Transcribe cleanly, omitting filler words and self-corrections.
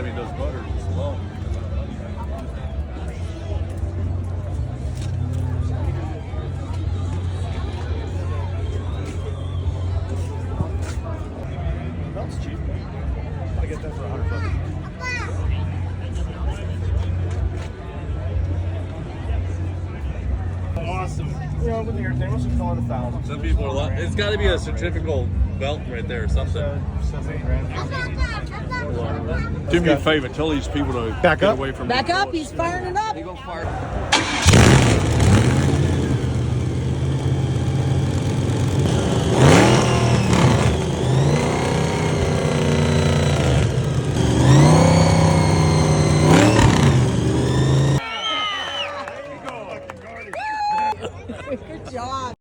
mean, those motors alone. That's cheap. I get that for $100. Awesome. You know, with the air thing, let's call it 1,000. Some people are like, it's got to be a centrifugal belt right there or something. Do me a favor, tell these people to Back get up. away from Back me. up, he's firing it up. He gonna fire.